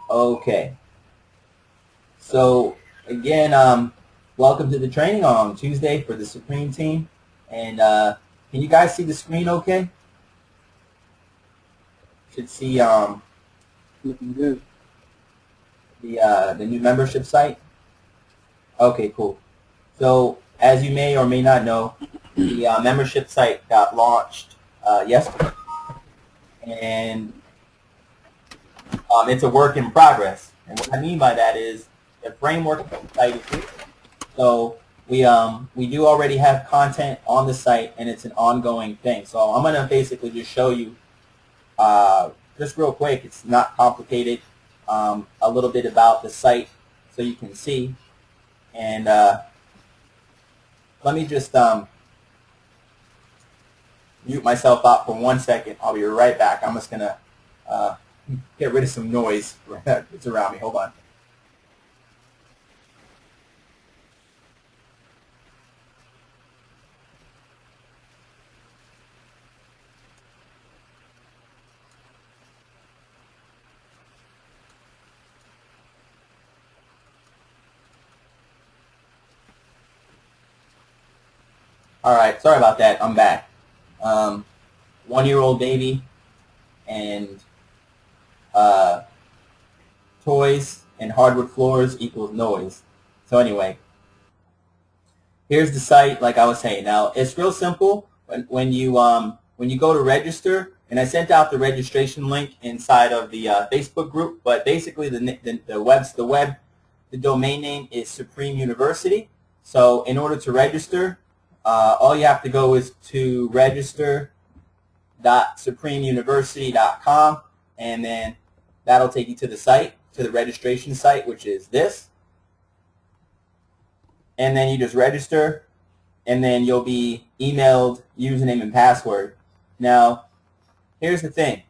Okay. So again, welcome to the training on Tuesday for the Supreme team. And can you guys see the screen? Okay. Should see Looking good. the new membership site. Okay, cool. So as you may or may not know, the membership site got launched yesterday, and it's a work in progress. And what I mean by that is the framework of the site is here. So we do already have content on the site, and it's an ongoing thing. So I'm gonna basically just show you just real quick. It's not complicated. A little bit about the site so you can see. And let me just mute myself out for 1 second. I'll be right back. I'm just gonna get rid of some noise that's around me. Hold on. All right, sorry about that. I'm back. 1-year-old baby and toys and hardwood floors equals noise. So anyway, here's the site. Like I was saying, now it's real simple. When you go to register, and I sent out the registration link inside of the Facebook group. But basically, the domain name is Supreme University. So in order to register, all you have to go is to register.supremeuniversity.com, and then that'll take you to the site, to the registration site, which is this. And then you just register, and then you'll be emailed username and password. Now, here's the thing.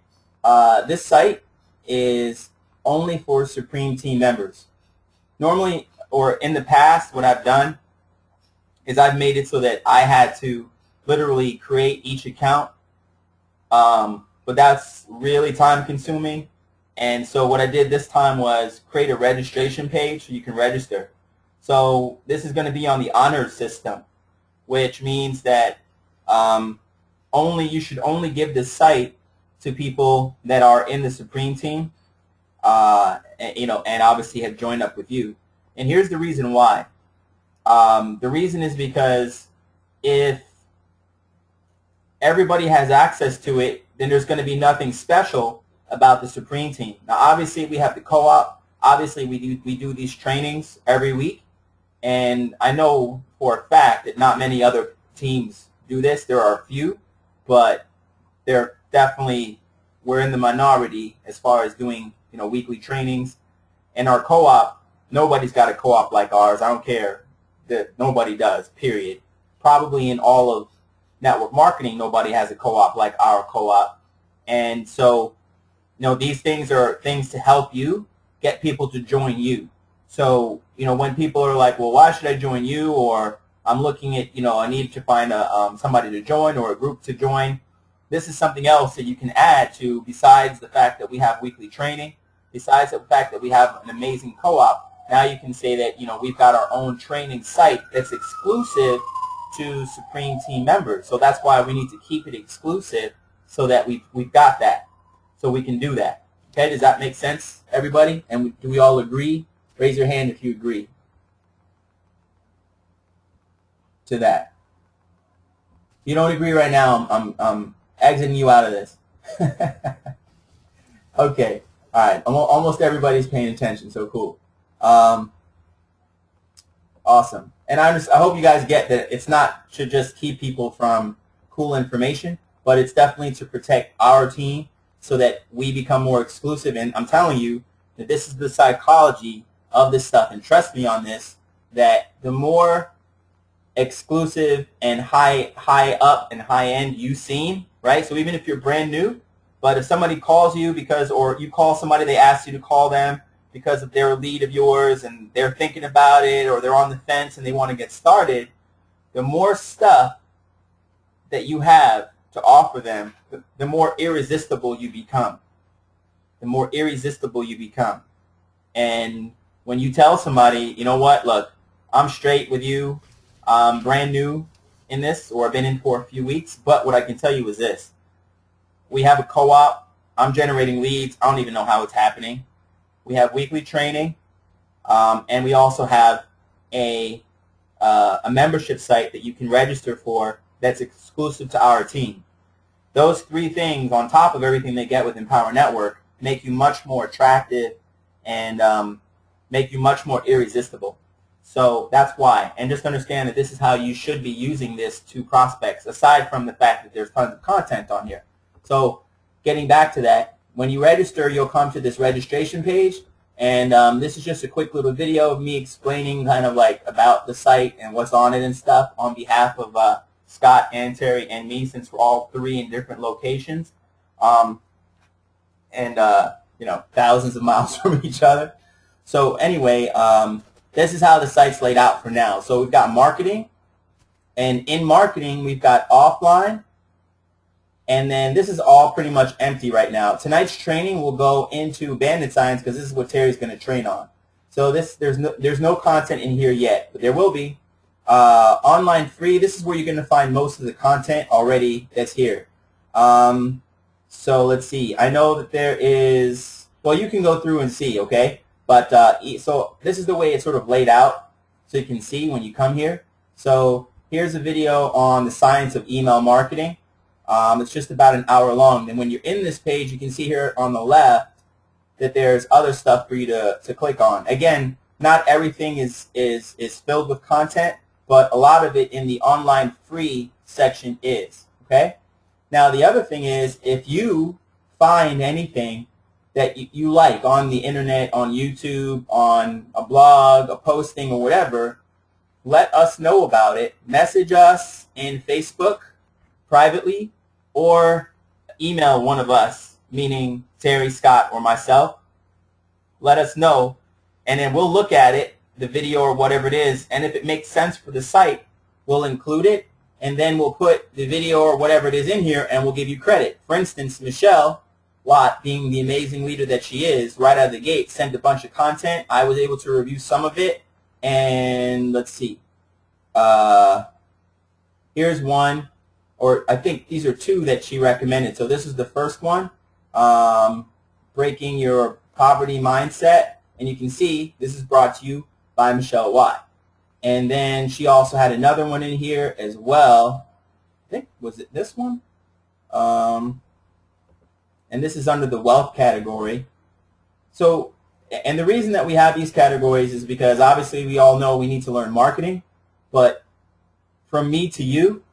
This site is only for Supreme Team members. Normally, or in the past, what I've done is I've made it so that I had to literally create each account, but that's really time consuming. And so what I did this time was create a registration page so you can register. So this is going to be on the honors system, which means that you should only give this site to people that are in the Supreme team, and obviously have joined up with you. And here's the reason why. The reason is because if everybody has access to it, then there's going to be nothing special about the Supreme team. Now, obviously, we have the co-op. Obviously, we do these trainings every week, and I know for a fact that not many other teams do this. There are a few, but we're in the minority as far as doing weekly trainings. And our co-op, nobody's got a co-op like ours. I don't care. That nobody does, period. Probably in all of network marketing, nobody has a co-op like our co-op. And so, these things are things to help you get people to join you. So, when people are like, well, why should I join you? Or I'm looking at, I need to find somebody to join or a group to join. This is something else that you can add to, besides the fact that we have weekly training, besides the fact that we have an amazing co-op. Now you can say that, we've got our own training site that's exclusive to Supreme team members. So that's why we need to keep it exclusive, so that we've got that. So we can do that. Okay, does that make sense, everybody? And do we all agree? Raise your hand if you agree to that. If you don't agree right now, I'm exiting you out of this. Okay, all right. Almost everybody's paying attention, so cool. Awesome. And I hope you guys get that it's not to just keep people from cool information, but it's definitely to protect our team so that we become more exclusive. And I'm telling you that this is the psychology of this stuff. And trust me on this, that the more exclusive and high up and high end you seem, right? So even if you're brand new, but if somebody calls you or you call somebody, they ask you to call them because of their lead of yours and they're thinking about it, or they're on the fence and they want to get started, the more stuff that you have to offer them, the more irresistible you become. The more irresistible you become. And when you tell somebody, you know what, look, I'm straight with you, I'm brand new in this, or I've been in for a few weeks, but what I can tell you is this. We have a co-op. I'm generating leads. I don't even know how it's happening. We have weekly training, and we also have a membership site that you can register for that's exclusive to our team. Those three things, on top of everything they get with Empower Network, make you much more attractive and make you much more irresistible. So that's why. And just understand that this is how you should be using this to prospects, aside from the fact that there's tons of content on here. So getting back to that, when you register, you'll come to this registration page. And this is just a quick little video of me explaining kind of like about the site and what's on it and stuff on behalf of Scott and Terry and me, since we're all three in different locations. You know, thousands of miles from each other. So anyway, this is how the site's laid out for now. So we've got marketing, and in marketing we've got offline, and then this is all pretty much empty right now. Tonight's training will go into Bandit Signs because this is what Terry's going to train on. So there's no content in here yet, but there will be. Online free, this is where you're going to find most of the content already that's here. So let's see. I know that there is, well, you can go through and see, okay? But so this is the way it's sort of laid out, so you can see when you come here. So here's a video on the science of email marketing. It's just about an hour long. And when you're in this page, you can see here on the left that there's other stuff for you to click on. Again, not everything is filled with content, but a lot of it in the online free section is, okay? Now, the other thing is, if you find anything that you like on the internet, on YouTube, on a blog, a posting, or whatever, let us know about it. Message us in Facebook privately or email one of us, meaning Terry, Scott, or myself. Let us know, and then we'll look at it, the video or whatever it is, and if it makes sense for the site, we'll include it, and then we'll put the video or whatever it is in here, and we'll give you credit. For instance, Michelle Watt, being the amazing leader that she is, right out of the gate, sent a bunch of content. I was able to review some of it, and let's see. Here's one, or I think these are two that she recommended. So this is the first one, Breaking Your Poverty Mindset, and you can see this is brought to you by Michelle Watt. And then she also had another one in here as well. I think, was it this one? And this is under the wealth category. So, and the reason that we have these categories is because obviously we all know we need to learn marketing, but from me to you,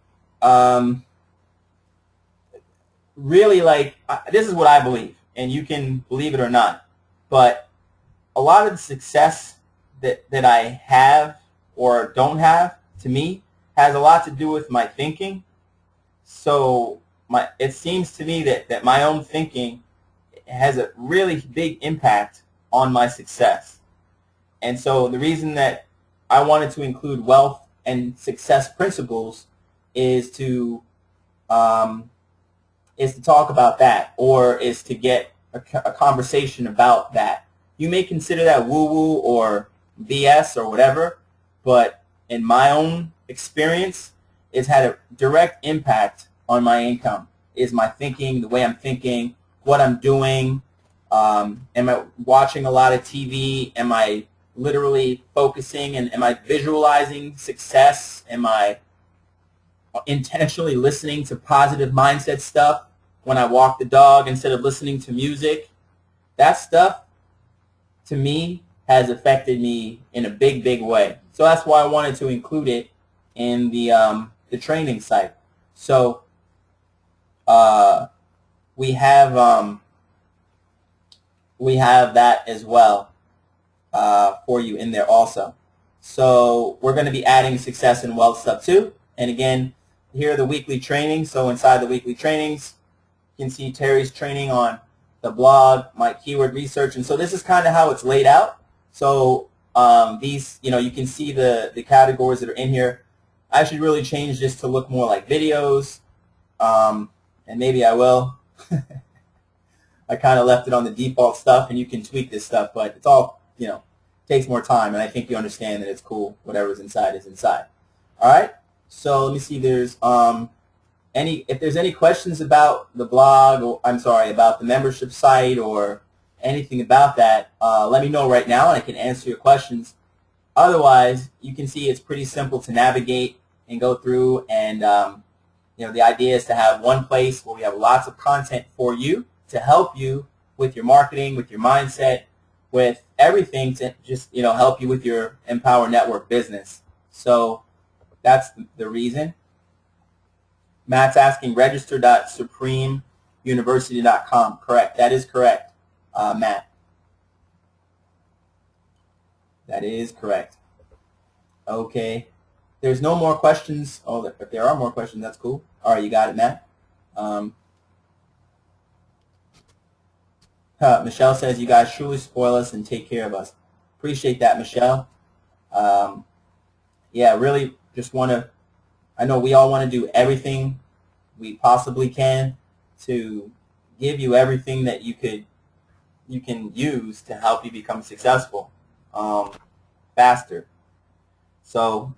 really, like, this is what I believe, and you can believe it or not, but a lot of the success that I have or don't have, to me, has a lot to do with my thinking. So it seems to me that my own thinking has a really big impact on my success. And so the reason that I wanted to include wealth and success principles is to talk about that, or is to get a conversation about that. You may consider that woo-woo or BS or whatever, but in my own experience, it's had a direct impact on my income. Is my thinking, the way I'm thinking, what I'm doing. Am I watching a lot of TV? Am I literally focusing, and am I visualizing success? Am I intentionally listening to positive mindset stuff when I walk the dog instead of listening to music? That stuff, to me, has affected me in a big, big way. So that's why I wanted to include it in the training site. So we have that as well for you in there also. So we're going to be adding success and wealth stuff too. And again, here are the weekly trainings. So inside the weekly trainings, you can see Terry's training on the blog, my keyword research, and so this is kind of how it's laid out. So these, you can see the categories that are in here. I should really change this to look more like videos, and maybe I will. I kind of left it on the default stuff, and you can tweak this stuff, but it's all you know, takes more time, and I think you understand that it's cool. Whatever's inside is inside. All right. So let me see. There's if there's any questions about the blog, or I'm sorry, about the membership site or anything about that, let me know right now, and I can answer your questions. Otherwise, you can see it's pretty simple to navigate and go through, and you know, the idea is to have one place where we have lots of content for you to help you with your marketing, with your mindset, with everything to just, you know, help you with your Empower Network business. So that's the reason. Matt's asking register.supremeuniversity.com. Correct. That is correct, Matt. That is correct. Okay. There's no more questions. Oh, if there are more questions, that's cool. All right, you got it, Matt. Michelle says, you guys truly spoil us and take care of us. Appreciate that, Michelle. Yeah, really just want to, I know we all want to do everything we possibly can to give you everything that you can use to help you become successful faster. So,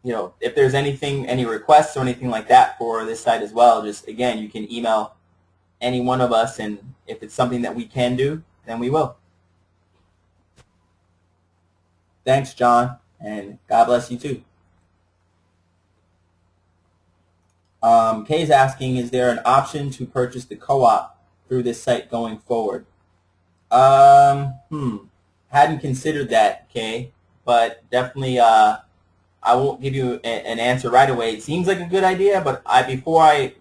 you know, if there's any requests or anything like that for this site as well, just, again, you can email any one of us, and if it's something that we can do, then we will. Thanks, John, and God bless you too. Kay's asking, is there an option to purchase the co-op through this site going forward? Hadn't considered that, Kay, but definitely I won't give you an answer right away. It seems like a good idea, but before I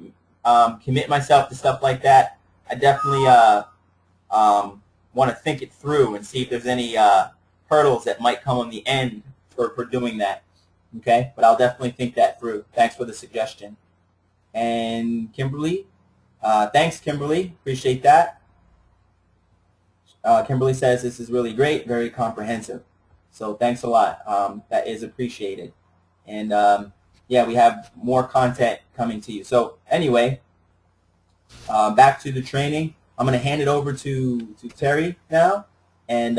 commit myself to stuff like that, I definitely want to think it through and see if there's any hurdles that might come on the end for doing that. Okay, but I'll definitely think that through. Thanks for the suggestion. And Kimberly, thanks, Kimberly. Appreciate that. Kimberly says this is really great, very comprehensive. So thanks a lot. That is appreciated. And yeah, we have more content coming to you. So anyway, back to the training. I'm going to hand it over to Terry now, and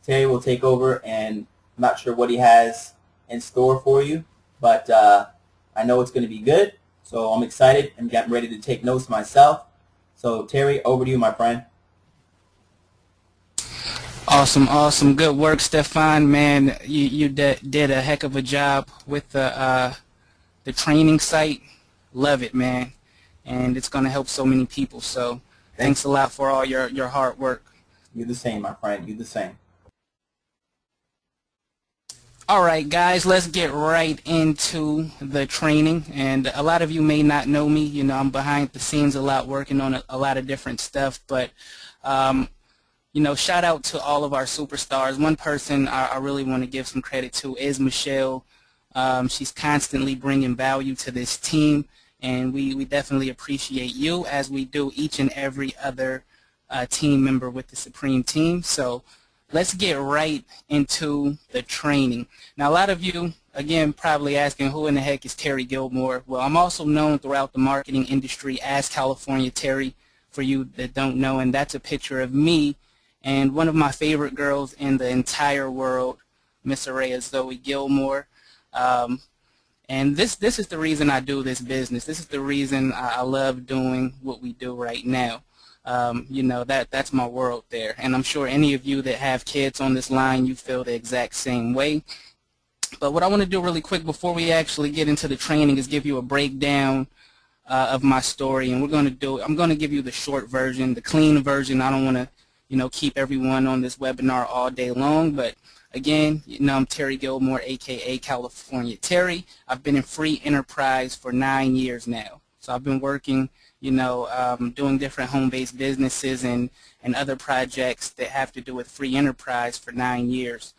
Terry will take over, and I'm not sure what he has in store for you, but I know it's going to be good. So I'm excited and getting ready to take notes myself. So Terry, over to you, my friend. Awesome, awesome. Good work, Stefan. Man, you did a heck of a job with the training site. Love it, man. And it's going to help so many people. So thanks a lot for all your hard work. You're the same, my friend. You're the same. All right, guys, let's get right into the training. And a lot of you may not know me. You know, I'm behind the scenes a lot, working on a lot of different stuff. But you know, shout out to all of our superstars. One person I really want to give some credit to is Michelle. She's constantly bringing value to this team, and we definitely appreciate you, as we do each and every other team member with the Supreme team. So let's get right into the training. Now, a lot of you, again, probably asking, who in the heck is Terry Gilmore? Well, I'm also known throughout the marketing industry as California Terry, for you that don't know, and that's a picture of me and one of my favorite girls in the entire world, Miss Araya Zoe Gilmore. And this is the reason I do this business. This is the reason I love doing what we do right now. You know, that's my world there. And I'm sure any of you that have kids on this line, you feel the exact same way. But what I want to do really quick before we actually get into the training is give you a breakdown of my story. And I'm going to give you the short version, the clean version. I don't want to, you know, keep everyone on this webinar all day long. But again, you know, I'm Terry Gilmore, aka California Terry. I've been in free enterprise for 9 years now. So I've been working, you know, doing different home-based businesses and other projects that have to do with free enterprise for 9 years.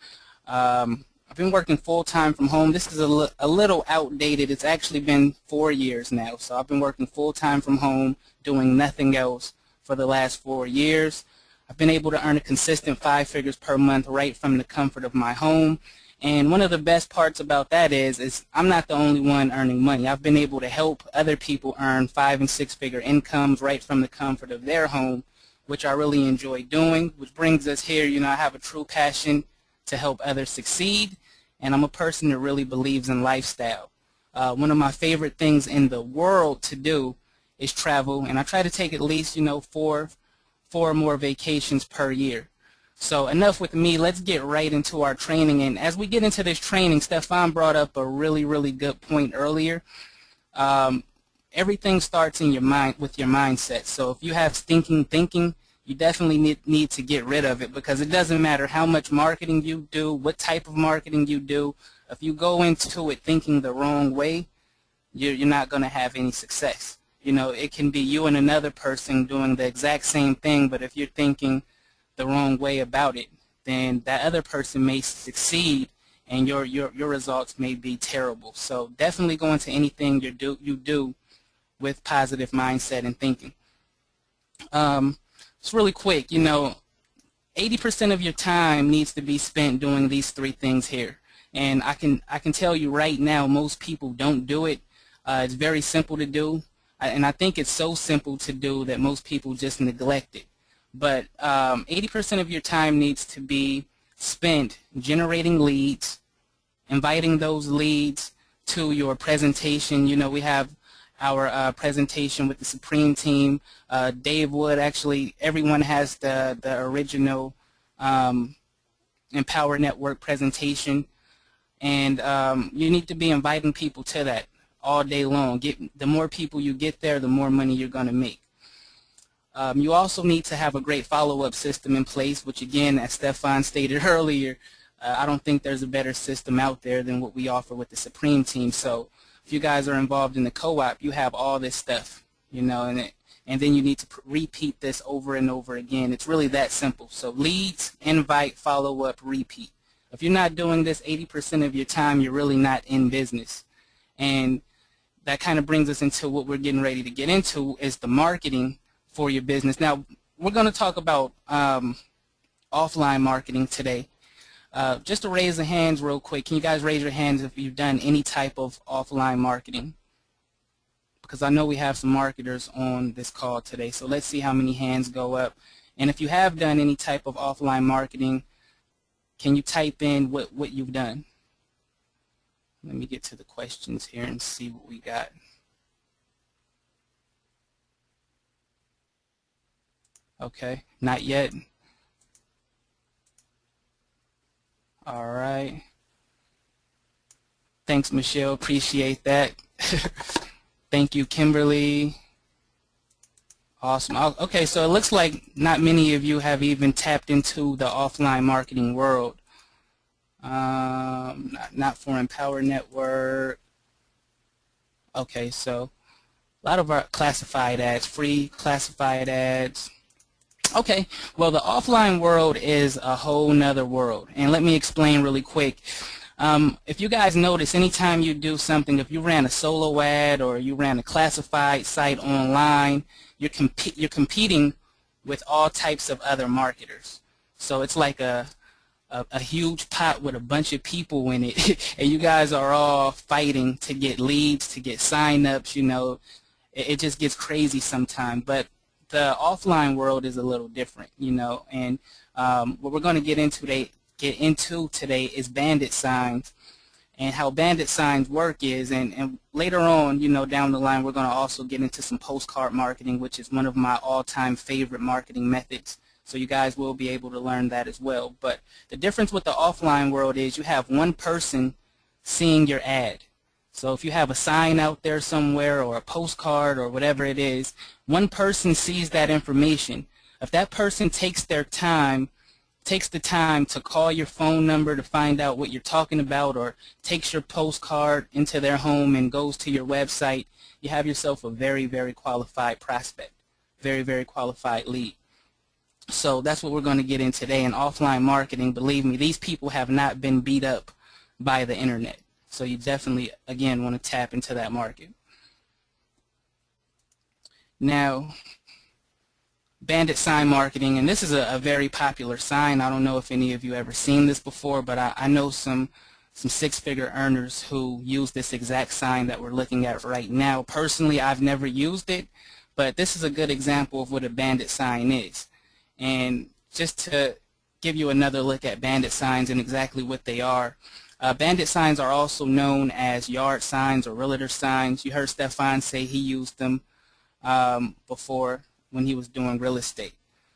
I've been working full-time from home. This is a little outdated. It's actually been 4 years now. So I've been working full-time from home, doing nothing else for the last 4 years. I've been able to earn a consistent 5 figures per month right from the comfort of my home. And one of the best parts about that is I'm not the only one earning money. I've been able to help other people earn 5 and 6 figure incomes right from the comfort of their home which I really enjoy doing, which brings us here. You know, I have a true passion to help others succeed, and I'm a person that really believes in lifestyle. One of my favorite things in the world to do is travel, and I try to take at least, you know, four or more vacations per year. So enough with me. Let's get right into our training. And as we get into this training, Stefan brought up a really good point earlier. Everything starts in your mind with your mindset. So if you have stinking thinking, you definitely need to get rid of it, because it doesn't matter how much marketing you do, what type of marketing you do. If you go into it thinking the wrong way, you're not going to have any success. You know, it can be you and another person doing the exact same thing, but if you're thinking the wrong way about it, then that other person may succeed and your results may be terrible. So definitely go into anything you do with positive mindset and thinking. It's really quick, you know, 80% of your time needs to be spent doing these three things here. And I can tell you right now, most people don't do it. It's very simple to do, and I think it's so simple to do that most people just neglect it. But 80% of your time needs to be spent generating leads, inviting those leads to your presentation. You know, we have our presentation with the Supreme team. Dave Wood, actually, everyone has the original Empower Network presentation. And you need to be inviting people to that all day long. The more people you get there, the more money you're going to make. You also need to have a great follow-up system in place, which, again, as Stefan stated earlier, I don't think there's a better system out there than what we offer with the Supreme team. So if you guys are involved in the co-op, you have all this stuff, you know, and then you need to repeat this over and over again. It's really that simple. So leads, invite, follow-up, repeat. If you're not doing this 80% of your time, you're really not in business. And that kind of brings us into what we're getting ready to get into, is the marketing for your business. Now, we're going to talk about offline marketing today. Just to raise the hands real quick, can you guys raise your hands if you've done any type of offline marketing? Because I know we have some marketers on this call today, so let's see how many hands go up. And if you have done any type of offline marketing, can you type in what you've done? Let me get to the questions here and see what we got. Okay, not yet. All right. Thanks, Michelle. Appreciate that. Thank you, Kimberly. Awesome. Okay, so it looks like not many of you have even tapped into the offline marketing world. Not for Empower Network. Okay, so a lot of our classified ads, free classified ads. Okay, well, the offline world is a whole nother world, and let me explain really quick. If you guys notice, anytime you do something, if you ran a solo ad or you ran a classified site online, you're competing with all types of other marketers. So it's like a huge pot with a bunch of people in it, and you guys are all fighting to get leads, to get sign-ups. You know, it just gets crazy sometimes. But the offline world is a little different, you know, and what we're going to get into today is Bandit Signs, and how Bandit Signs work is, and later on, you know, down the line, we're going to also get into some postcard marketing, which is one of my all-time favorite marketing methods. So you guys will be able to learn that as well. But the difference with the offline world is you have one person seeing your ad. So if you have a sign out there somewhere or a postcard or whatever it is, one person sees that information. If that person takes the time to call your phone number to find out what you're talking about, or takes your postcard into their home and goes to your website, you have yourself a very, very qualified prospect, very, very qualified lead. So that's what we're going to get in today. In offline marketing, believe me, these people have not been beat up by the internet. So you definitely, again, want to tap into that market. Now, Bandit sign marketing, and this is a very popular sign. I don't know if any of you ever seen this before, but I know some six-figure earners who use this exact sign that we're looking at right now. Personally, I've never used it, but this is a good example of what a bandit sign is. And just to give you another look at bandit signs and exactly what they are, bandit signs are also known as yard signs or realtor signs. You heard Stefan say he used them before when he was doing real estate.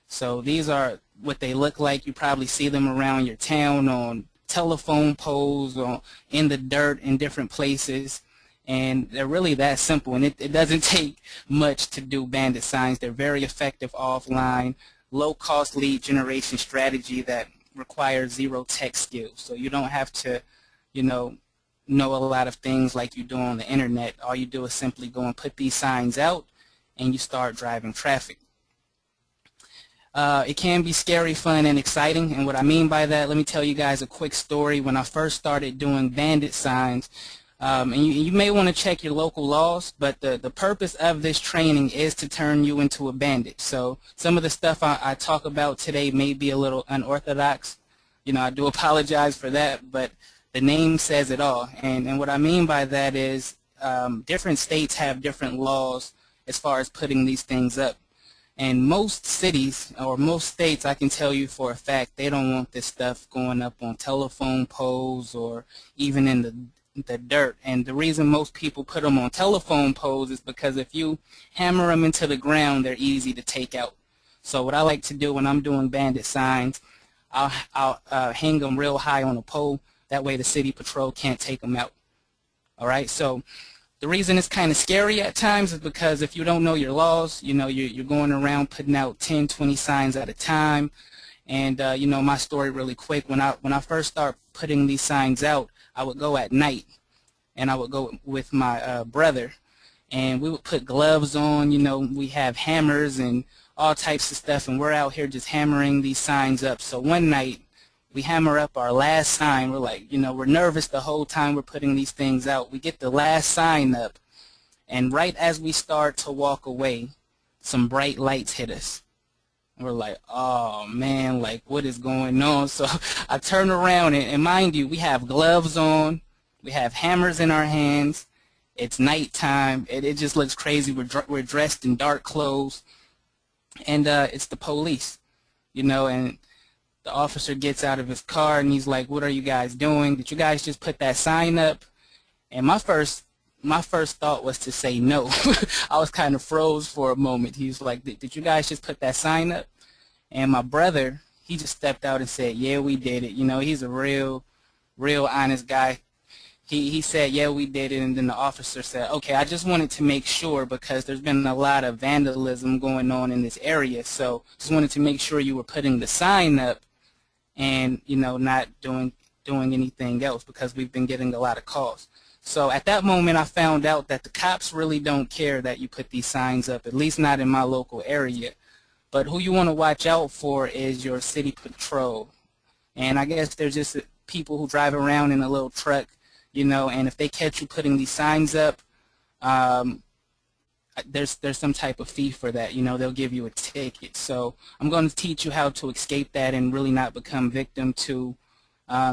So these are what they look like. You probably see them around your town on telephone poles or in the dirt in different places. And they're really that simple, and it doesn't take much to do bandit signs. They're very effective offline, low-cost lead generation strategy that requires zero tech skills. So you don't have to, know a lot of things like you do on the internet. All you do is simply go and put these signs out, and you start driving traffic. It can be scary, fun, and exciting, and what I mean by that, let me tell you guys a quick story. When I first started doing bandit signs, and you may want to check your local laws, but the purpose of this training is to turn you into a bandit. So some of the stuff I talk about today may be a little unorthodox. I do apologize for that, but the name says it all. And what I mean by that is different states have different laws as far as putting these things up. And most cities or most states, I can tell you for a fact, they don't want this stuff going up on telephone poles or even in the dirt. And the reason most people put them on telephone poles is because if you hammer them into the ground, they're easy to take out. So what I like to do when I'm doing bandit signs, I'll hang them real high on a pole. That way the city patrol can't take them out. All right, so the reason it's kind of scary at times is because if you don't know your laws, you're going around putting out 10, 20 signs at a time. And my story really quick, when I first started putting these signs out, I would go at night, and I would go with my brother, and we would put gloves on. We have hammers and all types of stuff, and we're out here just hammering these signs up. So one night, we hammer up our last sign. We're like, we're nervous the whole time we're putting these things out. We get the last sign up, and right as we start to walk away, some bright lights hit us. We're like, oh man, like what is going on? So I turn around, and mind you, we have gloves on, we have hammers in our hands, it's nighttime, it just looks crazy. We're dressed in dark clothes, and it's the police, and the officer gets out of his car, and he's like, what are you guys doing? Did you guys just put that sign up? And my first thought was to say no. I was kind of froze for a moment. He was like, did you guys just put that sign up? And my brother, he just stepped out and said, yeah, we did it. He's a real honest guy. He said, yeah, we did it. And then the officer said, okay, I just wanted to make sure because there's been a lot of vandalism going on in this area. So just wanted to make sure you were putting the sign up and, not doing anything else because we've been getting a lot of calls. So at that moment, I found out that the cops really don't care that you put these signs up, at least not in my local area. But who you want to watch out for is your city patrol. And I guess they're just people who drive around in a little truck, and if they catch you putting these signs up, there's some type of fee for that. They'll give you a ticket. So I'm going to teach you how to escape that and really not become victim to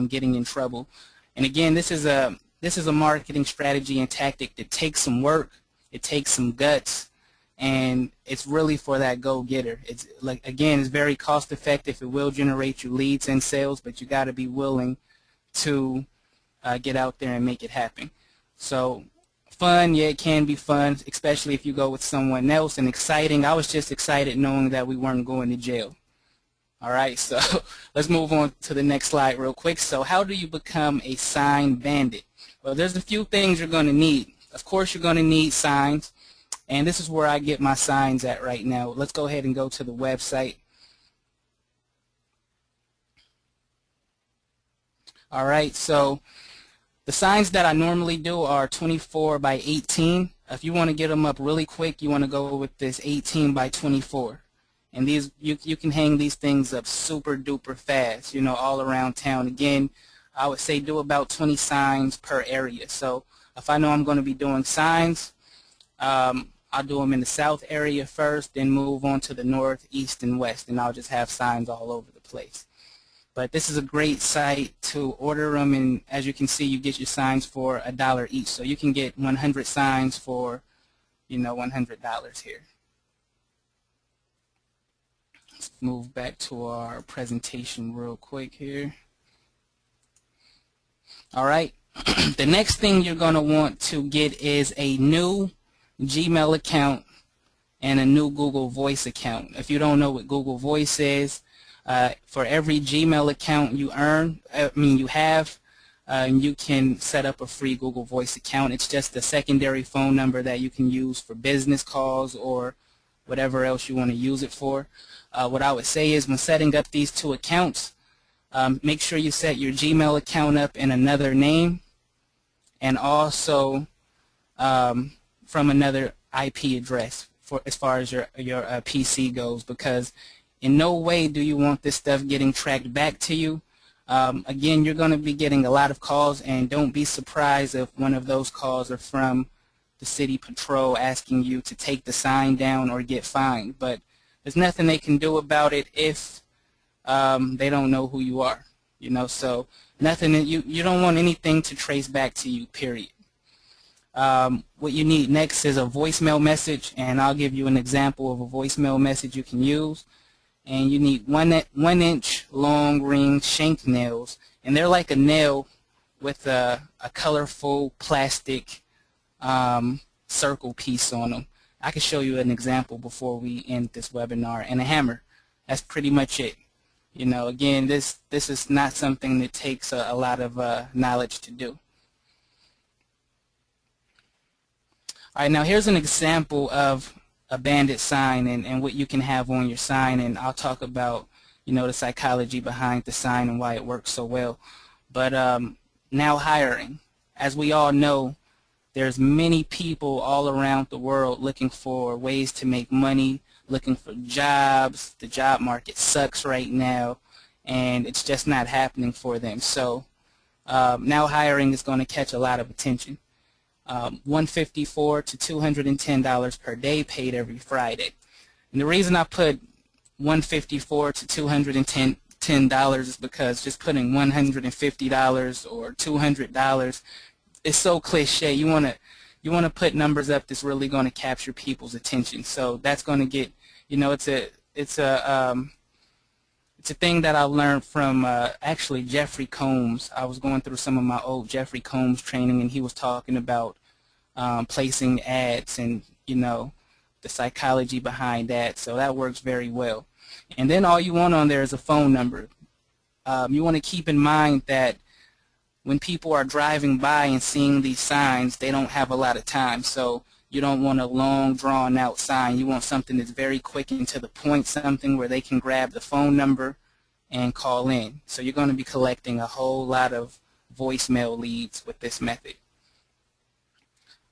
getting in trouble. And again, this is a marketing strategy and tactic that takes some work, it takes some guts, and it's really for that go-getter. It's like, again, it's very cost effective. It will generate you leads and sales, but you got to be willing to get out there and make it happen. So fun, yeah, it can be fun, especially if you go with someone else, and exciting. I was just excited knowing that we weren't going to jail. All right, so let's move on to the next slide real quick. So how do you become a sign bandit? Well, there's a few things you're going to need. Of course, you're going to need signs, and this is where I get my signs at right now. Let's go ahead and go to the website. All right, so the signs that I normally do are 24 by 18. If you want to get them up really quick, you want to go with this 18 by 24. And these, you can hang these things up super duper fast, all around town. Again, I would say do about 20 signs per area. So if I know I'm going to be doing signs, I'll do them in the south area first, then move on to the north, east, and west, and I'll just have signs all over the place. But this is a great site to order them, and as you can see, you get your signs for $1 each. So you can get 100 signs for, $100 here. Let's move back to our presentation real quick here. All right. The next thing you're going to want to get is a new Gmail account and a new Google Voice account. If you don't know what Google Voice is, for every Gmail account you have, you can set up a free Google Voice account. It's just a secondary phone number that you can use for business calls or whatever else you want to use it for. What I would say is when setting up these two accounts, make sure you set your Gmail account up in another name and also from another IP address for as far as your PC goes, because in no way do you want this stuff getting tracked back to you. Again, you're going to be getting a lot of calls, and don't be surprised if one of those calls are from the city patrol asking you to take the sign down or get fined. But there's nothing they can do about it if they don't know who you are. So nothing. You don't want anything to trace back to you, period. What you need next is a voicemail message, and I'll give you an example of a voicemail message you can use. And you need 1 inch long ring shank nails, and they're like a nail with a colorful plastic circle piece on them. I can show you an example before we end this webinar, and a hammer. That's pretty much it. Again, this is not something that takes a lot of knowledge to do. All right, now here's an example of a bandit sign and what you can have on your sign, and I'll talk about the psychology behind the sign and why it works so well. But now hiring, as we all know, there's many people all around the world looking for ways to make money, looking for jobs. The job market sucks right now, and it's just not happening for them. So now hiring is going to catch a lot of attention. $154 to $210 per day, paid every Friday. And the reason I put $154 to $210 is because just putting $150 or $200 is so cliche. You want to put numbers up that's really going to capture people's attention. So that's going to get, it's a thing that I learned from actually Jeffrey Combs. I was going through some of my old Jeffrey Combs training, and he was talking about placing ads and the psychology behind that. So that works very well. And then all you want on there is a phone number. You want to keep in mind that when people are driving by and seeing these signs, they don't have a lot of time. So you don't want a long, drawn-out sign. You want something that's very quick and to the point, something where they can grab the phone number and call in. So you're going to be collecting a whole lot of voicemail leads with this method.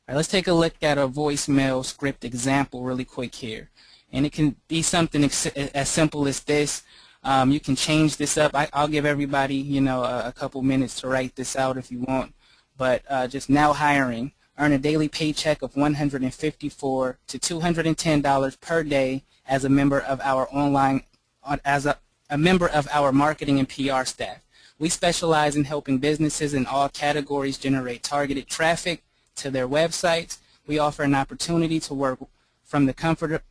All right, let's take a look at a voicemail script example really quick here. And it can be something as simple as this. You can change this up. I'll give everybody, a couple minutes to write this out if you want. But just now hiring. Earn a daily paycheck of $154 to $210 per day as a member of our a member of our marketing and PR staff. We specialize in helping businesses in all categories generate targeted traffic to their websites. We offer an opportunity to work from the comfort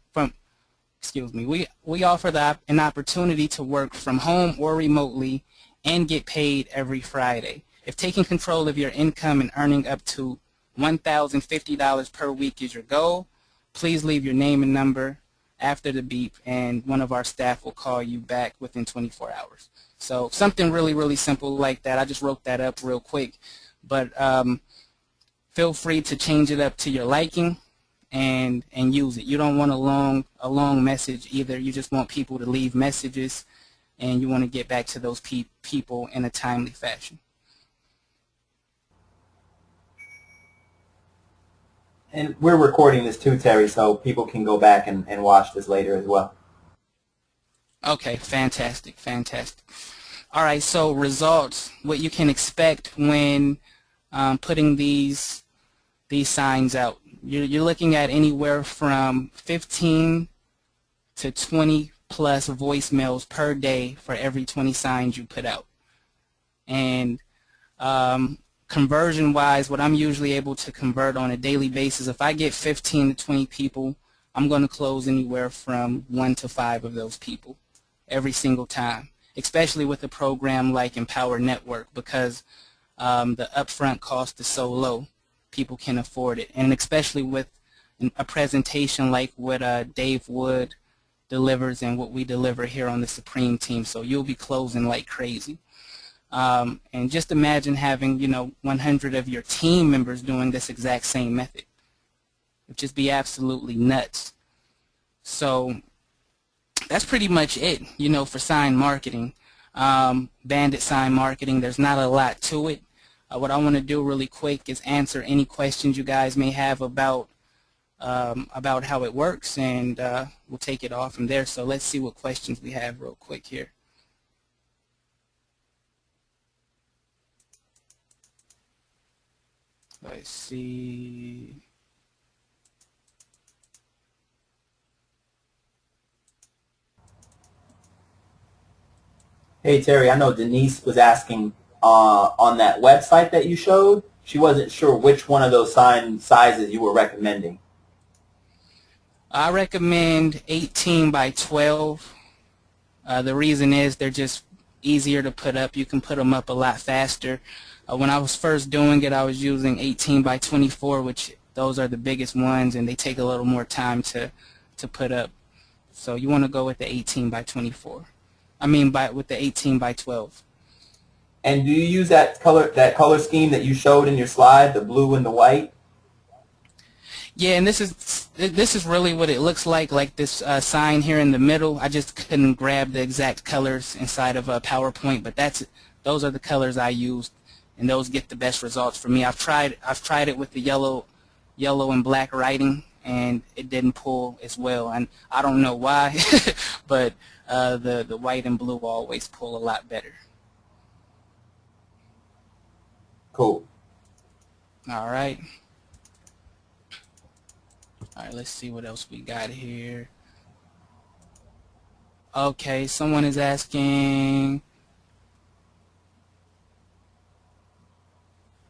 we offer an opportunity to work from home or remotely and get paid every Friday. If taking control of your income and earning up to $1,050 per week is your goal, please leave your name and number after the beep, and one of our staff will call you back within 24 hours. So something really, really simple like that. I just wrote that up real quick, but feel free to change it up to your liking and use it. You don't want a long message either. You just want people to leave messages, and you want to get back to those people in a timely fashion. And we're recording this too, Terry, so people can go back and watch this later as well. Okay, fantastic, fantastic. All right, so results, what you can expect when putting these signs out. You're looking at anywhere from 15 to 20 plus voicemails per day for every 20 signs you put out. And conversion-wise, what I'm usually able to convert on a daily basis, if I get 15 to 20 people, I'm going to close anywhere from 1 to 5 of those people. every single time, especially with a program like Empower Network, because the upfront cost is so low, people can afford it. And especially with a presentation like what Dave Wood delivers and what we deliver here on the Supreme team. So you'll be closing like crazy. And just imagine having, 100 of your team members doing this exact same method. It would just be absolutely nuts. So that's pretty much it, for sign marketing. Bandit sign marketing, there's not a lot to it. What I want to do really quick is answer any questions you guys may have about how it works, and we'll take it off from there. So let's see what questions we have real quick here. Let's see. Hey Terry, I know Denise was asking on that website that you showed. She wasn't sure which one of those sign sizes you were recommending. I recommend 18 by 12. The reason is they're just easier to put up. You can put them up a lot faster. When I was first doing it, I was using 18 by 24, which those are the biggest ones, and they take a little more time to put up. So you want to go with the 18 by 24. With the 18 by 12. And do you use that color scheme that you showed in your slide, the blue and the white? Yeah, and this is really what it looks like this sign here in the middle. I just couldn't grab the exact colors inside of a PowerPoint, but those are the colors I used, and those get the best results for me. I've tried it with the yellow and black writing, and it didn't pull as well, and I don't know why, but the white and blue always pull a lot better. Cool. All right. All right, let's see what else we got here. Okay, someone is asking,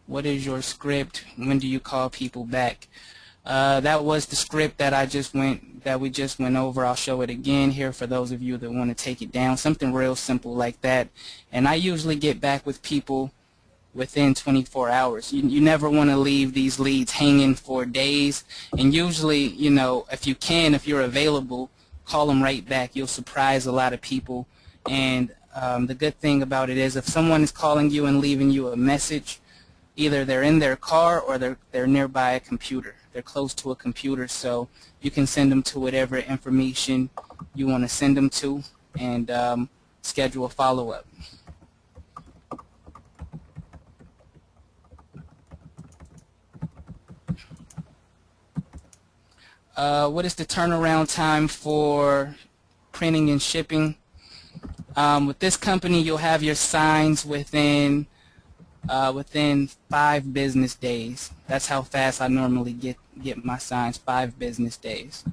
what is your script? When do you call people back? That was the script that we just went over. I'll show it again here for those of you that want to take it down. Something real simple like that. And I usually get back with people within 24 hours. You never want to leave these leads hanging for days. And usually, if you're available, call them right back. You'll surprise a lot of people. And the good thing about it is if someone is calling you and leaving you a message, either they're in their car or they're nearby a computer. They're close to a computer, so you can send them to whatever information you want to send them to and schedule a follow-up. What is the turnaround time for printing and shipping? With this company, you'll have your signs within 5 business days. That's how fast I normally get my signs, 5 business days.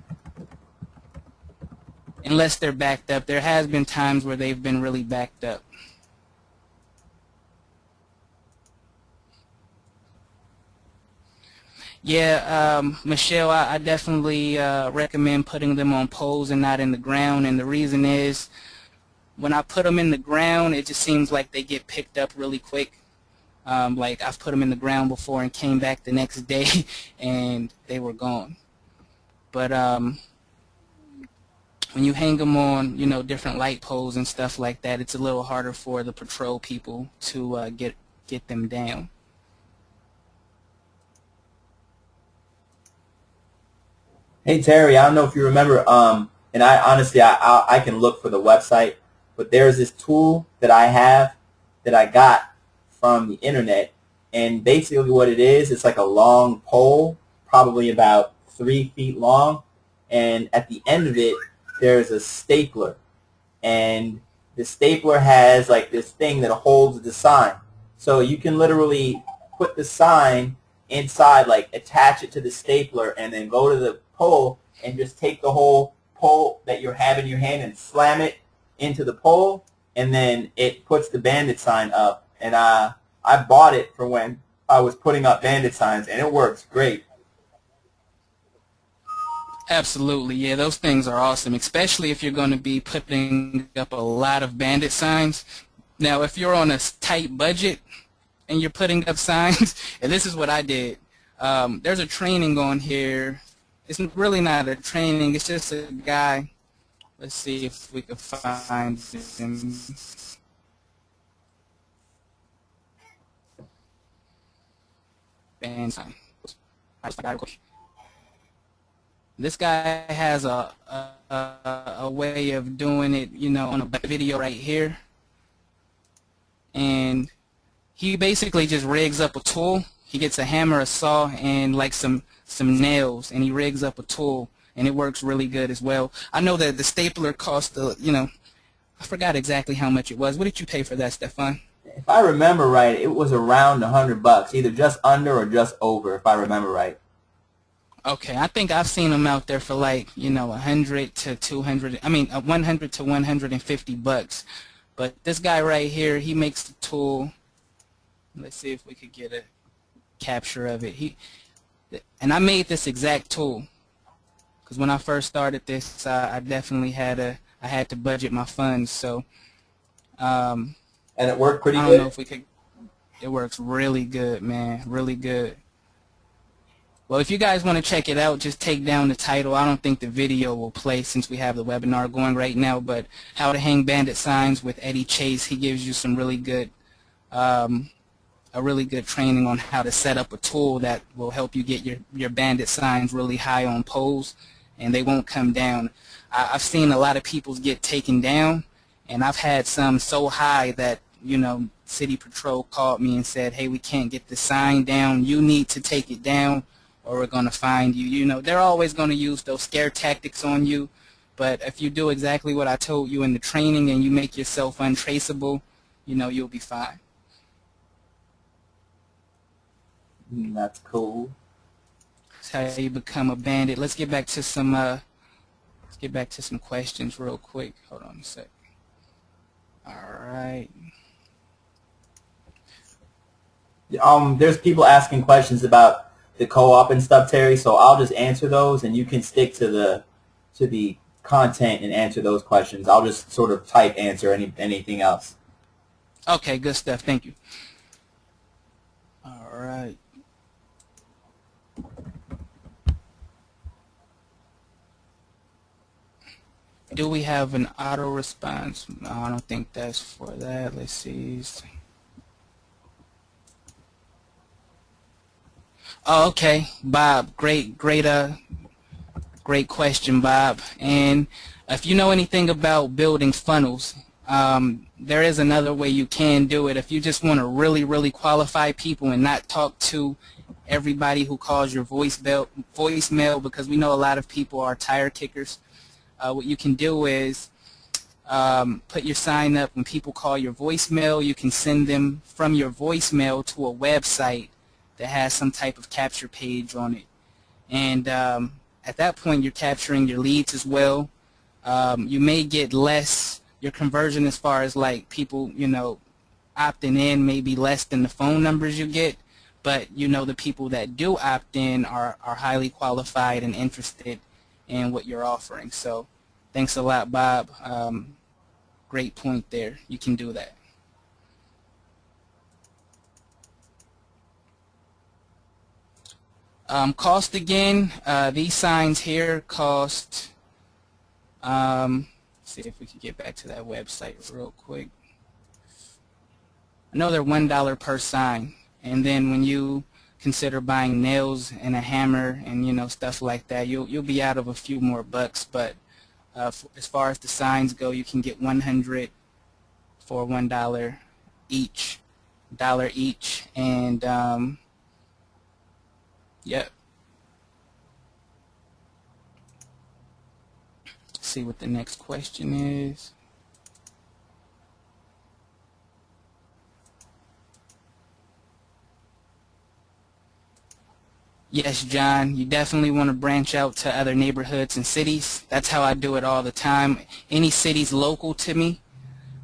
Unless they're backed up. There has been times where they've been really backed up. Yeah, Michelle, I definitely recommend putting them on poles and not in the ground, and the reason is when I put them in the ground, it just seems like they get picked up really quick. Like I've put them in the ground before and came back the next day and they were gone. But when you hang them on, different light poles and stuff like that, it's a little harder for the patrol people to get them down. Hey Terry, I don't know if you remember, and I honestly I can look for the website, but there's this tool that I have that I got from the internet, and basically what it is, it's like a long pole, probably about 3 feet long, and at the end of it there's a stapler, and the stapler has like this thing that holds the sign, so you can literally put the sign inside, like attach it to the stapler, and then go to the pole and just take the whole pole that you have in your hand and slam it into the pole, and then it puts the Bandit sign up. And I bought it for when I was putting up Bandit signs, and it works great. Absolutely, yeah, those things are awesome, especially if you're going to be putting up a lot of bandit signs. Now, if you're on a tight budget and you're putting up signs, and this is what I did. There's a training on here. It's really not a training, it's just a guy. Let's see if we can find him. Bandit sign. This guy has a way of doing it, you know, on a video right here. And he basically just rigs up a tool. He gets a hammer, a saw, and like some nails, and he rigs up a tool, and it works really good as well. I know that the stapler cost, you know, I forgot exactly how much it was. What did you pay for that, Stefan? If I remember right, it was around $100, either just under or just over, if I remember right. Okay, I think I've seen them out there for like, you know, 100 to 200. I mean, 100 to 150 bucks. But this guy right here, he makes the tool. Let's see if we could get a capture of it. And I made this exact tool because when I first started this, I definitely had to budget my funds. So, and it worked pretty good. I don't know if we could. It works really good, man. Really good. Well, if you guys want to check it out, just take down the title. I don't think the video will play since we have the webinar going right now, but How to Hang Bandit Signs with Eddie Chase. He gives you some really good, a really good training on how to set up a tool that will help you get your bandit signs really high on poles, and they won't come down. I've seen a lot of people get taken down, and I've had some so high that, you know, City Patrol called me and said, hey, we can't get the sign down. You need to take it down, or we're going to find you. You know, they're always going to use those scare tactics on you, but if you do exactly what I told you in the training and you make yourself untraceable, you know, you'll be fine. That's cool. That's how you become a bandit. Let's get back to some questions real quick. Hold on a sec. All right. There's people asking questions about the co-op and stuff, Terry, so I'll just answer those and you can stick to the content and answer those questions. I'll just sort of type answer anything else. Okay, good stuff. Thank you. All right. Do we have an auto response? No, I don't think that's for that. Let's see. Oh, okay, Bob. Great question, Bob. And if you know anything about building funnels, there is another way you can do it. If you just want to really qualify people and not talk to everybody who calls your voicemail, because we know a lot of people are tire kickers. What you can do is put your sign up. When people call your voicemail, you can send them from your voicemail to a website that has some type of capture page on it. And at that point, you're capturing your leads as well. You may get less, your conversion as far as like people, you know, opting in may be less than the phone numbers you get, but you know the people that do opt in are highly qualified and interested in what you're offering. So thanks a lot, Bob. Great point there. You can do that. Cost again, these signs here cost, see if we can get back to that website real quick. I know they're $1 per sign, and then when you consider buying nails and a hammer and, you know, stuff like that, you'll be out of a few more bucks. But as far as the signs go, you can get 100 for $1 each, and yep. Let's see what the next question is. Yes, John, you definitely want to branch out to other neighborhoods and cities. That's how I do it all the time. Any cities local to me.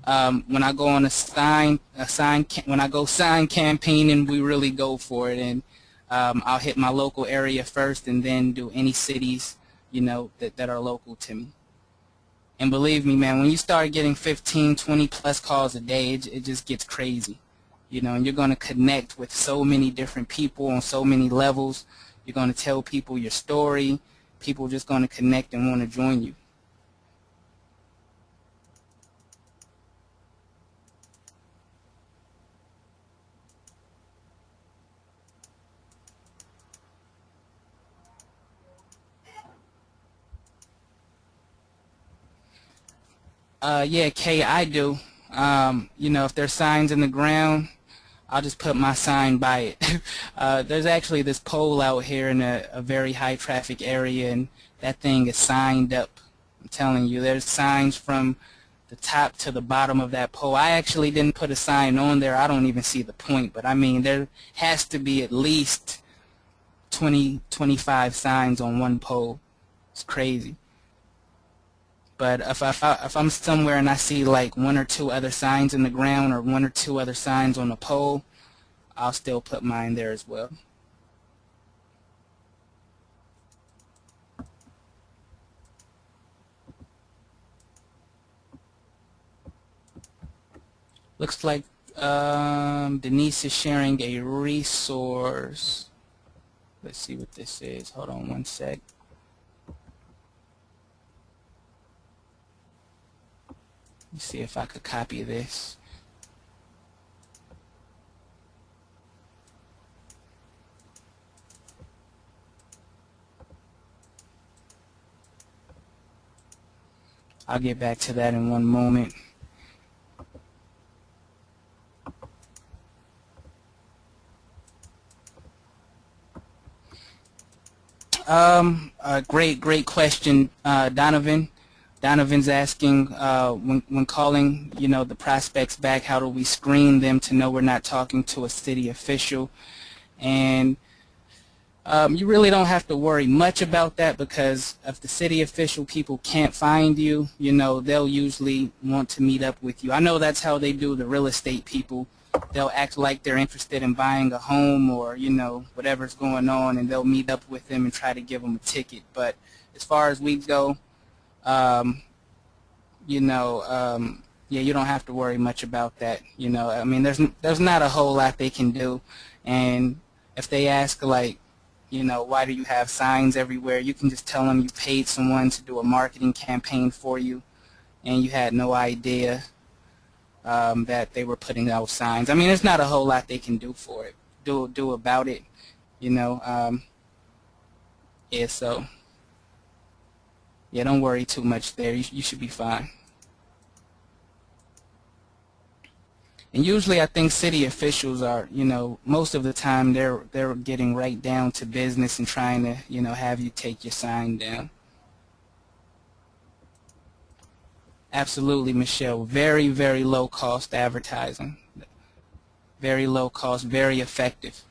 When I go on when I go sign campaigning, we really go for it, and I'll hit my local area first, and then do any cities, you know, that are local to me. And believe me, man, when you start getting 15, 20 plus calls a day, it just gets crazy. You know, and you're going to connect with so many different people on so many levels. You're going to tell people your story. People are just going to connect and want to join you. Yeah, Kay, I do. You know, if there's signs in the ground, I'll just put my sign by it. There's actually this pole out here in a very high traffic area, and that thing is signed up. I'm telling you, there's signs from the top to the bottom of that pole. I actually didn't put a sign on there. I don't even see the point, but I mean, there has to be at least 20, 25 signs on one pole. It's crazy. But if I'm somewhere and I see like one or two other signs in the ground or one or two other signs on the pole, I'll still put mine there as well. Looks like Denise is sharing a resource. Let's see what this is. Hold on one sec. Let's see if I could copy this. I'll get back to that in one moment. Great question, Donovan. Donovan's asking, when calling, you know, the prospects back, how do we screen them to know we're not talking to a city official? And you really don't have to worry much about that, because if the city official people can't find you, you know, they'll usually want to meet up with you. I know that's how they do the real estate people. They'll act like they're interested in buying a home or, you know, whatever's going on, and they'll meet up with them and try to give them a ticket. But as far as we go, you know, yeah, you don't have to worry much about that. You know, I mean, there's not a whole lot they can do. And if they ask, like, you know, why do you have signs everywhere, you can just tell them you paid someone to do a marketing campaign for you, and you had no idea that they were putting out signs. I mean, there's not a whole lot they can do for it, do about it. You know, yeah. So. Yeah, don't worry too much there. You should be fine. And usually I think city officials are, you know, most of the time they're getting right down to business and trying to, you know, have you take your sign down. Absolutely, Michelle. Very, very low cost advertising. Very low cost, very effective.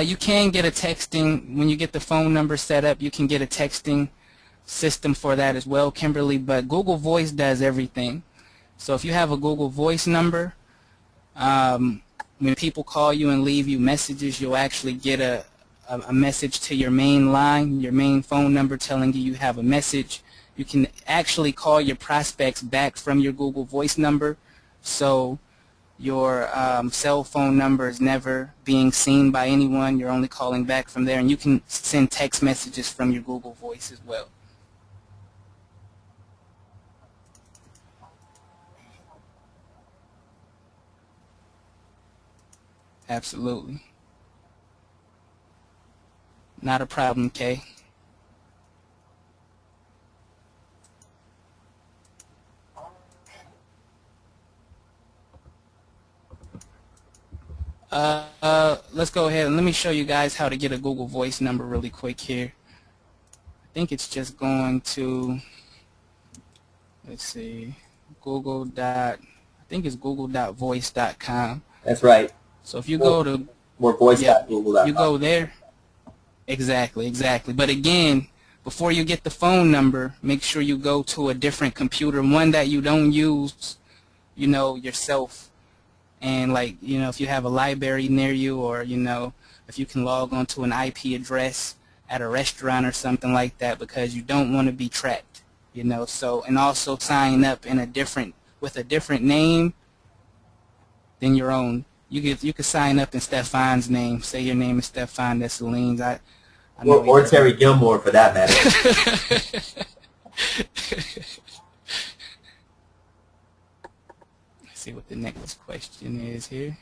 You can get a texting, when you get the phone number set up, you can get a texting system for that as well, Kimberly, but Google Voice does everything. So if you have a Google Voice number, when people call you and leave you messages, you'll actually get a message to your main line, your main phone number, telling you have a message. You can actually call your prospects back from your Google Voice number, so your cell phone number is never being seen by anyone. You're only calling back from there, and you can send text messages from your Google Voice as well. Absolutely. Not a problem, Kay. Let's go ahead and let me show you guys how to get a Google Voice number really quick here. I think it's just going to, let's see, I think it's google.voice.com. That's right. So if you go to, Or voice.google.com. you go there. Exactly, exactly. But again, before you get the phone number, make sure you go to a different computer, one that you don't use, yourself. And like, if you have a library near you, or, if you can log onto an IP address at a restaurant or something like that, because you don't want to be tracked, So, and also sign up with a different name than your own. You could sign up in Stefan's name. Say your name is Stefan Dessalines. I know he Or doesn't. Terry Gilmore for that matter. Let's see what the next question is here.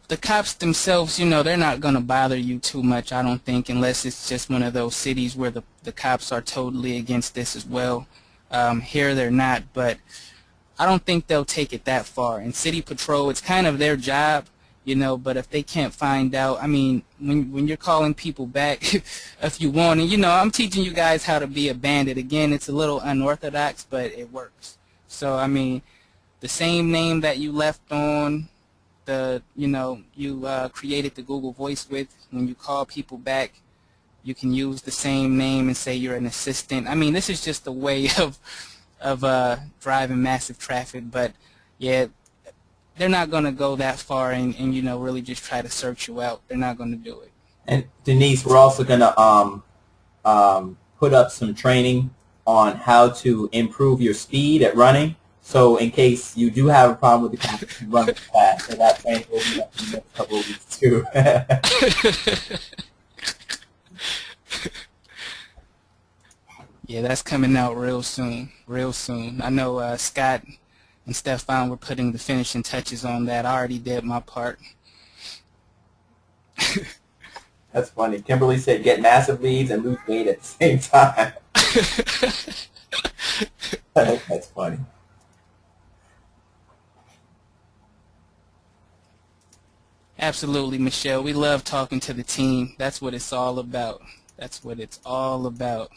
The cops themselves, they're not gonna bother you too much, I don't think, unless it's just one of those cities where the cops are totally against this as well. Here they're not, but I don't think they'll take it that far. And City Patrol, it's kind of their job, but if they can't find out, I mean, when you're calling people back, if you want, and I'm teaching you guys how to be a bandit. Again, it's a little unorthodox, but it works. So, I mean, the same name that you left on you created the Google Voice with, when you call people back, you can use the same name and say you're an assistant. I mean, this is just a way of driving massive traffic, but yeah, they're not going to go that far and really just try to search you out. They're not going to do it. And Denise, we're also going to put up some training on how to improve your speed at running. So in case you do have a problem with the cops, you run fast. So that training will be up in the next couple of weeks too. Yeah, that's coming out real soon, real soon. I know Scott and Stefan were putting the finishing touches on that. I already did my part. That's funny. Kimberly said get massive leads and lose weight at the same time. That's funny. Absolutely, Michelle. We love talking to the team. That's what it's all about. That's what it's all about.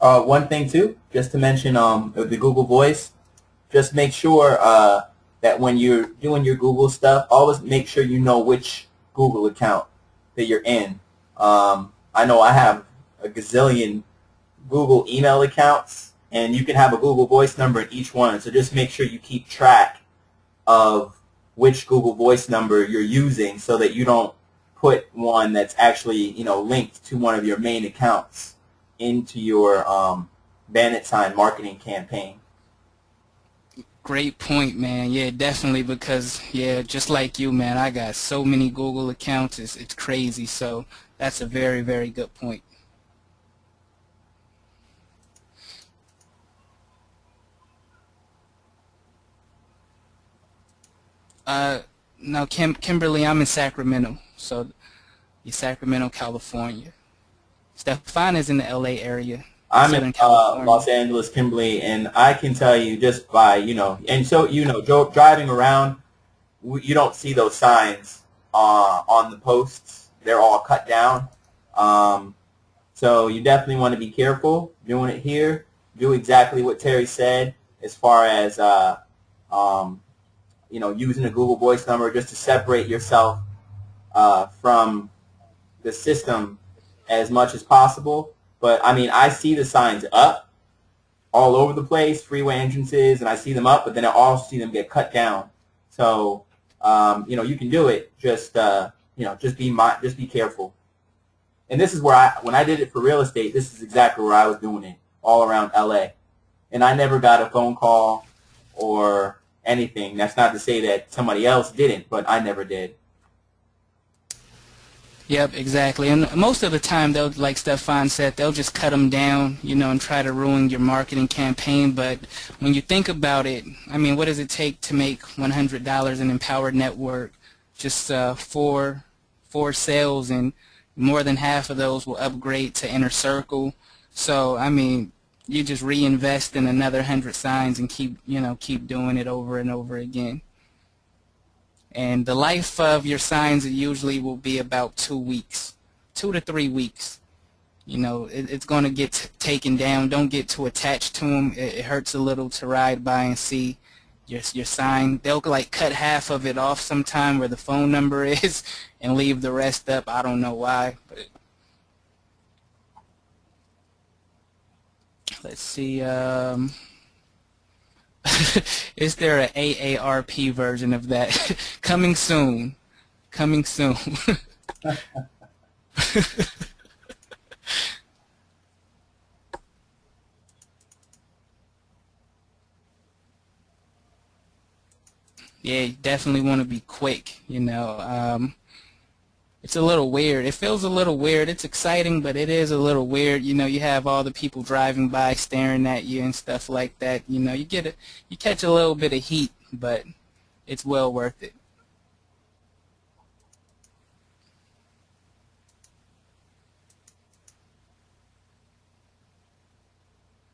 One thing too, just to mention the Google Voice, just make sure that when you're doing your Google stuff, always make sure you know which Google account that you're in. I know I have a gazillion Google email accounts, and you can have a Google Voice number in each one. So just make sure you keep track of which Google Voice number you're using, so that you don't put one that's actually linked to one of your main accounts into your Bandit Sign marketing campaign. Great point, man. Yeah, definitely, because, yeah, just like you, man, I got so many Google accounts. It's crazy. So that's a very, very good point. Now, Kimberly, I'm in Sacramento. So, Sacramento, California. Stefan is in the LA area. I'm Southern in California. Los Angeles, Kimberly, and I can tell you just by, and so, driving around, you don't see those signs on the posts. They're all cut down. So you definitely want to be careful doing it here. Do exactly what Terry said as far as, using a Google Voice number just to separate yourself from the system as much as possible. But, I mean, I see the signs up all over the place, freeway entrances, and I see them up, but then I also see them get cut down. So, you can do it. Just, just be careful. And this is where when I did it for real estate, this is exactly where I was doing it, all around LA. And I never got a phone call or anything. That's not to say that somebody else didn't, but I never did. Yep, exactly. And most of the time, they'll, like Stefan said, they'll just cut them down, and try to ruin your marketing campaign. But when you think about it, I mean, what does it take to make $100 in Empowered Network? Just four sales, and more than half of those will upgrade to Inner Circle. So, I mean, you just reinvest in another 100 signs and keep doing it over and over again. And the life of your signs usually will be about 2 weeks, 2 to 3 weeks. It's going to get taken down. Don't get too attached to them. It hurts a little to ride by and see your sign. They'll like cut half of it off sometime where the phone number is and leave the rest up. I don't know why, but let's see. Is there an AARP version of that? Coming soon. Coming soon. Yeah, you definitely want to be quick, It's a little weird. It feels a little weird. It's exciting, but it is a little weird. You have all the people driving by staring at you and stuff like that. You catch a little bit of heat, but it's well worth it.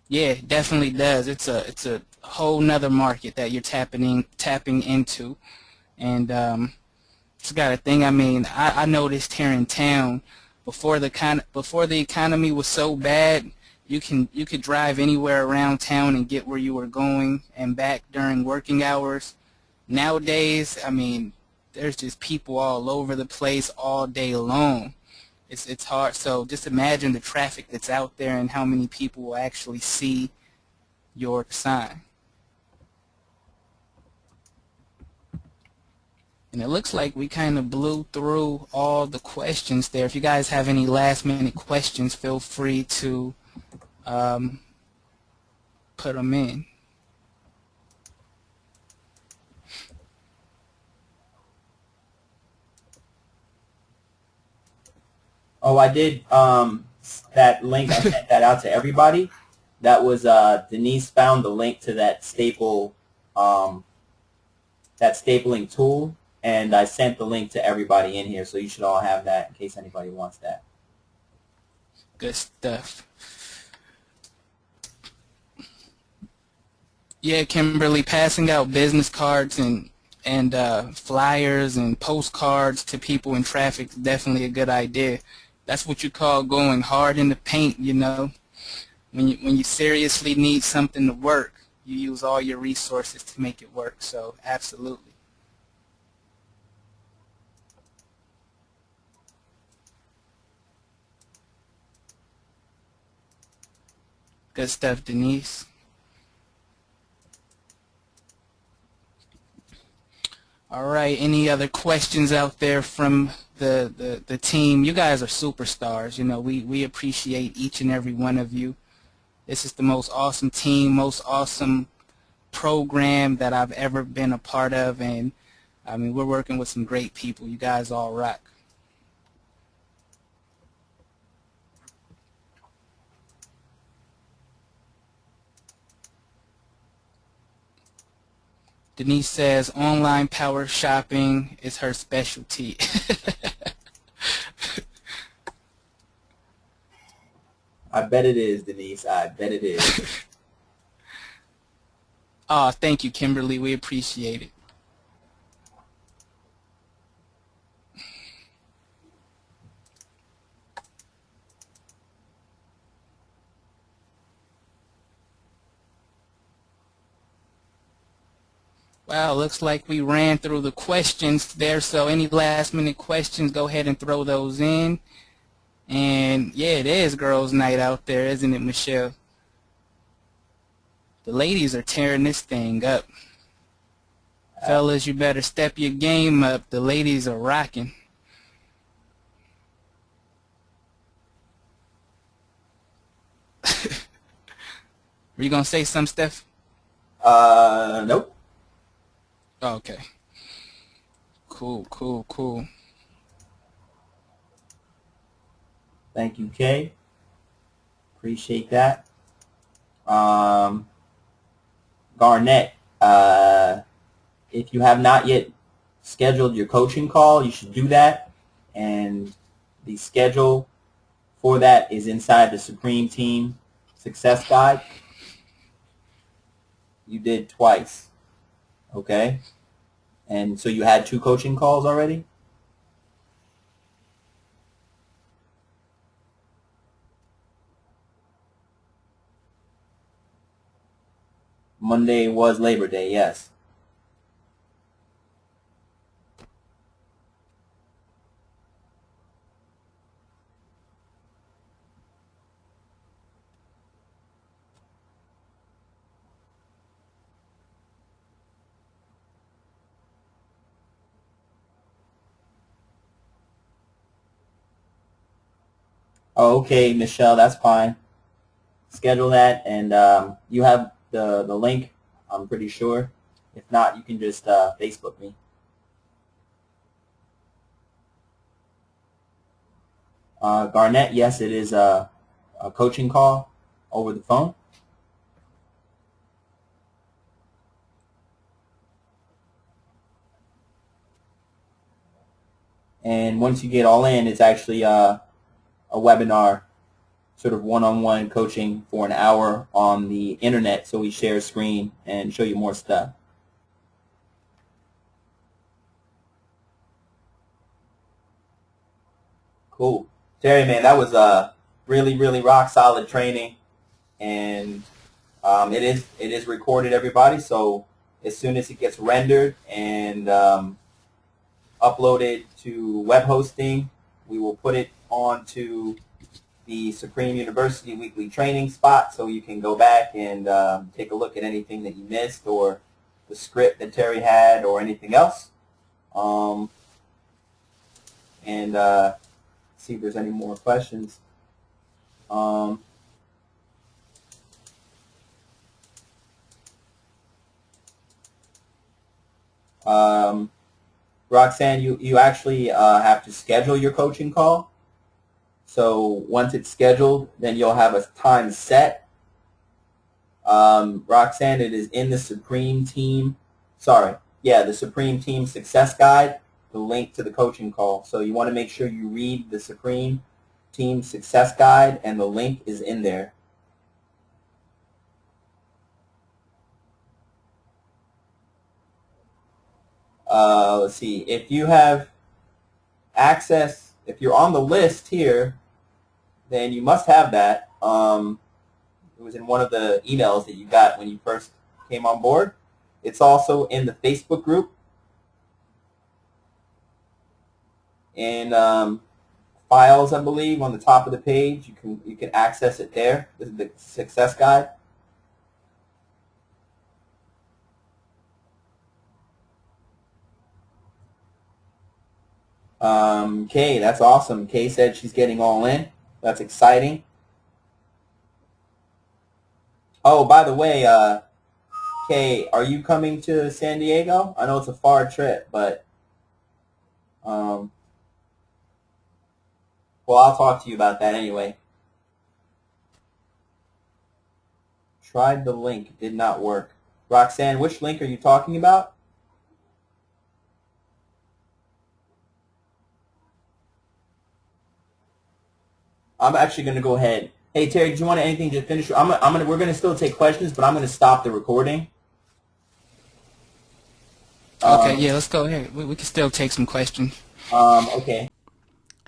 Yeah, it definitely does. It's a whole nother market that you're tapping into, and it's got a thing. I mean, I noticed here in town before the economy was so bad, you could drive anywhere around town and get where you were going and back during working hours. Nowadays, I mean, there's just people all over the place all day long. It's hard. So just imagine the traffic that's out there and how many people will actually see your sign. And it looks like we kind of blew through all the questions there. If you guys have any last-minute questions, feel free to put them in. Oh, I did that link. I sent that out to everybody. That was Denise found the link to that stapling tool, and I sent the link to everybody in here, so you should all have that in case anybody wants that. Good stuff. Yeah, Kimberly, passing out business cards and flyers and postcards to people in traffic is definitely a good idea. That's what you call going hard in the paint, When you seriously need something to work, you use all your resources to make it work. So, absolutely. Good stuff, Denise. All right, any other questions out there from the team? You guys are superstars. We appreciate each and every one of you. This is the most awesome team, most awesome program that I've ever been a part of, and I mean, we're working with some great people. You guys all rock. Denise says online power shopping is her specialty. I bet it is, Denise. I bet it is. Oh, thank you, Kimberly. We appreciate it. Wow, looks like we ran through the questions there, so any last-minute questions, go ahead and throw those in. And, yeah, it is girls' night out there, isn't it, Michelle? The ladies are tearing this thing up. Fellas, you better step your game up. The ladies are rocking. Were you going to say something, Steph? Nope. Oh, okay. Cool, cool, cool. Thank you, Kay. Appreciate that. Garnett, if you have not yet scheduled your coaching call, you should do that. And the schedule for that is inside the Supreme team. success guide. You did twice. Okay. And so you had 2 coaching calls already? Monday was Labor Day, yes. Oh, okay, Michelle, that's fine. Schedule that, and you have the link, I'm pretty sure. If not, you can just Facebook me. Garnett, yes, it is a coaching call over the phone. And once you get all in, it's actually a webinar, sort of one-on-one coaching for an hour on the internet, so we share a screen and show you more stuff. Cool. Terry, man, that was really, really rock solid training, and it is recorded, everybody. So as soon as it gets rendered and uploaded to web hosting, we will put it onto the Supreme University weekly training spot, so you can go back and take a look at anything that you missed, or the script that Terry had, or anything else. And see if there's any more questions. Roxanne, you actually have to schedule your coaching call. So once it's scheduled, then you'll have a time set. Roxanne, it is in the Supreme Team. The Supreme Team Success Guide, the link to the coaching call. So you want to make sure you read the Supreme Team Success Guide, and the link is in there. Let's see. If you have access, if you're on the list here, then you must have that. It was in one of the emails that you got when you first came on board. It's also in the Facebook group. In files, I believe, on the top of the page, you can access it there. This is the success guide. Kay, that's awesome. Kay said she's getting all in. That's exciting. Oh, by the way, Kay, are you coming to San Diego? I know it's a far trip, but well, I'll talk to you about that anyway. Tried the link, did not work. Roxanne, which link are you talking about? I'm actually going to go ahead. Hey, Terry, did you want anything to finish? We're going to still take questions, but I'm going to stop the recording. Okay, yeah, let's go ahead. We can still take some questions. Okay.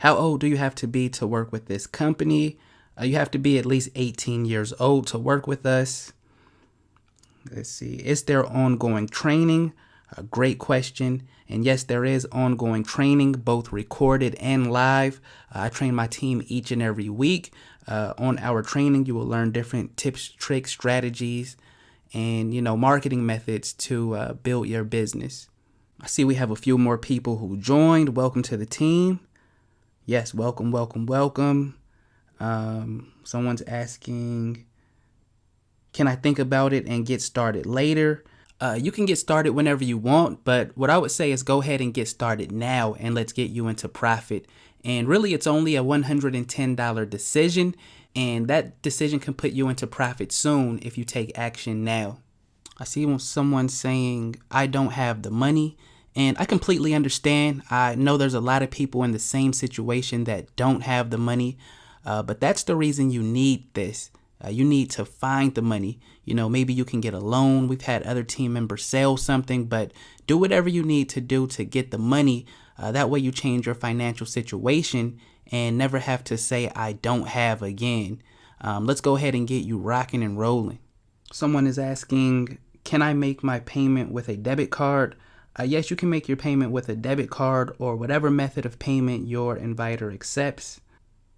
How old do you have to be to work with this company? You have to be at least 18 years old to work with us. Let's see. Is there ongoing training? A great question. And yes, there is ongoing training, both recorded and live. I train my team each and every week. On our training, you will learn different tips, tricks, strategies, and marketing methods to build your business. I see we have a few more people who joined. Welcome to the team. Yes, welcome, welcome, welcome. Someone's asking, can I think about it and get started later? You can get started whenever you want, but what I would say is go ahead and get started now, and let's get you into profit. And really, it's only a $110 decision, and that decision can put you into profit soon if you take action now. I see someone saying, I don't have the money, and I completely understand. I know there's a lot of people in the same situation that don't have the money, but that's the reason you need this. You need to find the money. Maybe you can get a loan. We've had other team members sell something, but do whatever you need to do to get the money. That way you change your financial situation and never have to say, I don't have again. Let's go ahead and get you rocking and rolling. Someone is asking, can I make my payment with a debit card? Yes, you can make your payment with a debit card or whatever method of payment your inviter accepts.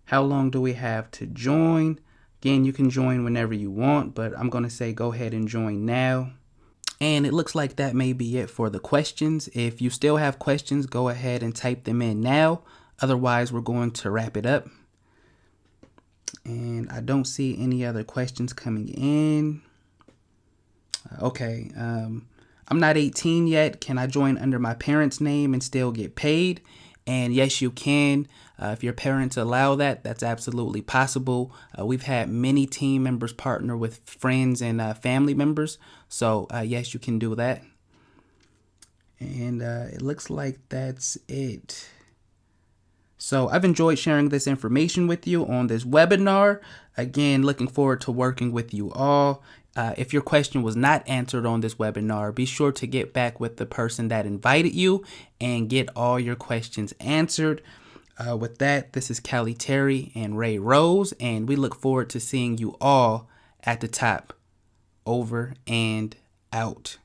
How long do we have to join? Again, you can join whenever you want, but I'm going to say go ahead and join now. And it looks like that may be it for the questions. If you still have questions, go ahead and type them in now. Otherwise, we're going to wrap it up. And I don't see any other questions coming in. Okay. I'm not 18 yet. Can I join under my parents' name and still get paid? And yes, you can. If your parents allow that, that's absolutely possible. We've had many team members partner with friends and family members. So yes, you can do that. And it looks like that's it. So I've enjoyed sharing this information with you on this webinar. Again, looking forward to working with you all. If your question was not answered on this webinar, be sure to get back with the person that invited you and get all your questions answered. With that, this is Callie Terry and Ray Rose, and we look forward to seeing you all at the top. Over and out.